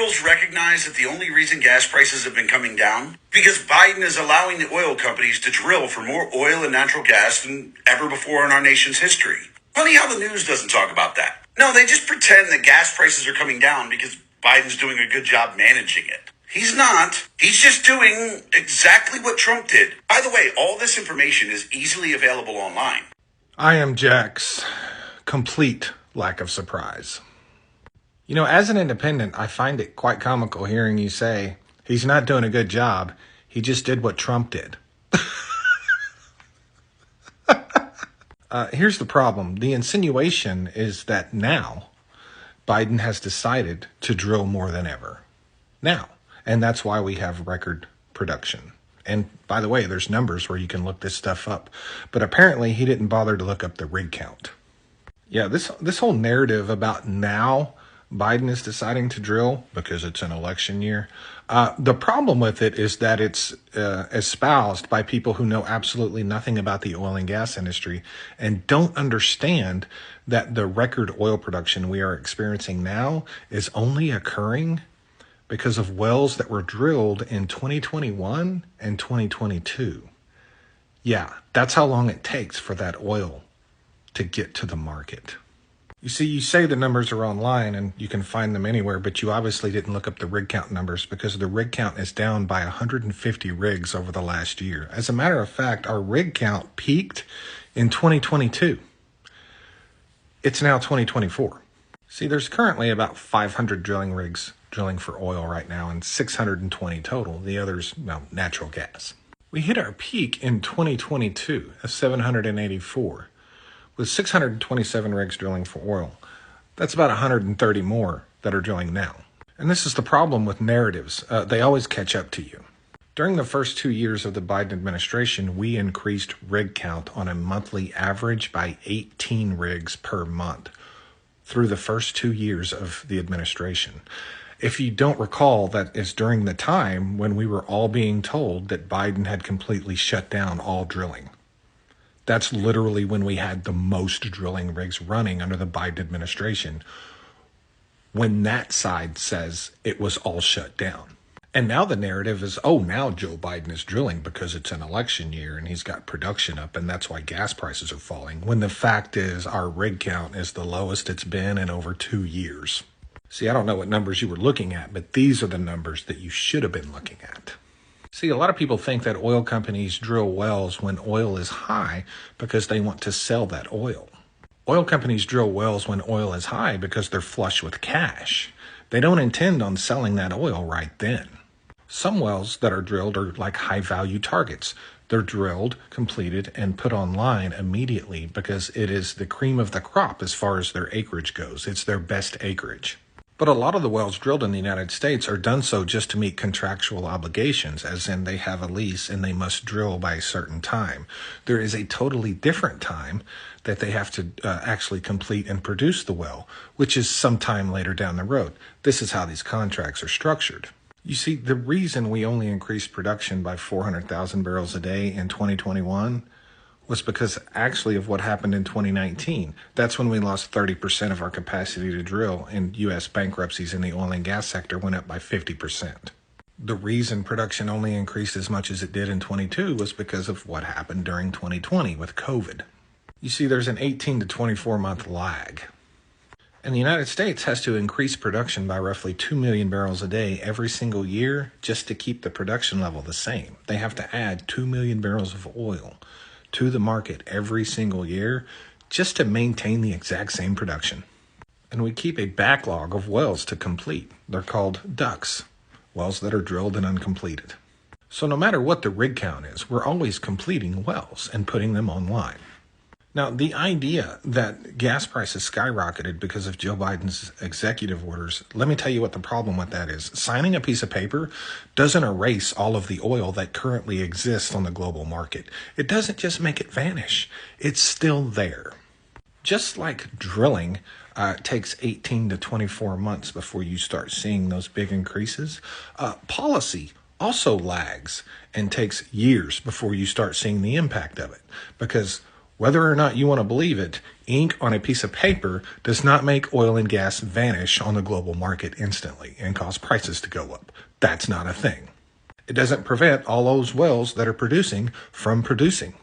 liberals recognize that the only reason gas prices have been coming down? Because Biden is allowing the oil companies to drill for more oil and natural gas than ever before in our nation's history. Funny how the news doesn't talk about that. No, they just pretend that gas prices are coming down because Biden's doing a good job managing it. He's not. He's just doing exactly what Trump did. By the way, all this information is easily available online. I am Jack's complete lack of surprise. You know, as an independent, I find it quite comical hearing you say, he's not doing a good job. He just did what Trump did. Here's the problem. The insinuation is that now Biden has decided to drill more than ever. Now. And that's why we have record production. And by the way, there's numbers where you can look this stuff up. But apparently he didn't bother to look up the rig count. Yeah, this whole narrative about now Biden is deciding to drill because it's an election year. The problem with it is that it's espoused by people who know absolutely nothing about the oil and gas industry and don't understand that the record oil production we are experiencing now is only occurring because of wells that were drilled in 2021 and 2022. Yeah, that's how long it takes for that oil to get to the market. You see, you say the numbers are online and you can find them anywhere, but you obviously didn't look up the rig count numbers because the rig count is down by 150 rigs over the last year. As a matter of fact, our rig count peaked in 2022. It's now 2024. See, there's currently about 500 drilling rigs drilling for oil right now and 620 total. The others, natural gas. We hit our peak in 2022 at 784 with 627 rigs drilling for oil. That's about 130 more that are drilling now. And this is the problem with narratives. They always catch up to you. During the first 2 years of the Biden administration, we increased rig count on a monthly average by 18 rigs per month through the first 2 years of the administration. If you don't recall, that is during the time when we were all being told that Biden had completely shut down all drilling. That's literally when we had the most drilling rigs running under the Biden administration, when that side says it was all shut down. And now the narrative is, now Joe Biden is drilling because it's an election year and he's got production up and that's why gas prices are falling, when the fact is our rig count is the lowest it's been in over 2 years. See, I don't know what numbers you were looking at, but these are the numbers that you should have been looking at. See, a lot of people think that oil companies drill wells when oil is high because they want to sell that oil. Oil companies drill wells when oil is high because they're flush with cash. They don't intend on selling that oil right then. Some wells that are drilled are like high-value targets. They're drilled, completed, and put online immediately because it is the cream of the crop as far as their acreage goes. It's their best acreage. But a lot of the wells drilled in the United States are done so just to meet contractual obligations, as in they have a lease and they must drill by a certain time. There is a totally different time that they have to actually complete and produce the well, which is sometime later down the road. This is how these contracts are structured. You see, the reason we only increased production by 400,000 barrels a day in 2021 was because actually of what happened in 2019. That's when we lost 30% of our capacity to drill, and U.S. bankruptcies in the oil and gas sector went up by 50%. The reason production only increased as much as it did in 22 was because of what happened during 2020 with COVID. You see, there's an 18 to 24 month lag. And the United States has to increase production by roughly 2 million barrels a day every single year just to keep the production level the same. They have to add 2 million barrels of oil to the market every single year just to maintain the exact same production. And we keep a backlog of wells to complete. They're called DUCs, wells that are drilled and uncompleted. So no matter what the rig count is, we're always completing wells and putting them online. Now, the idea that gas prices skyrocketed because of Joe Biden's executive orders, let me tell you what the problem with that is. Signing a piece of paper doesn't erase all of the oil that currently exists on the global market. It doesn't just make it vanish. It's still there. Just like drilling takes 18 to 24 months before you start seeing those big increases, policy also lags and takes years before you start seeing the impact of it. Because Whether or not you want to believe it, ink on a piece of paper does not make oil and gas vanish on the global market instantly and cause prices to go up. That's not a thing. It doesn't prevent all those wells that are producing from producing.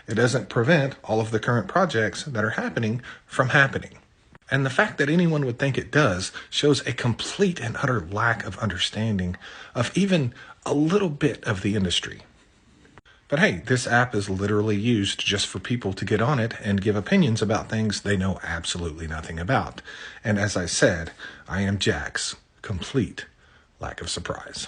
It doesn't prevent all of the current projects that are happening from happening. And the fact that anyone would think it does shows a complete and utter lack of understanding of even a little bit of the industry. But hey, this app is literally used just for people to get on it and give opinions about things they know absolutely nothing about. And as I said, I am Jack's complete lack of surprise.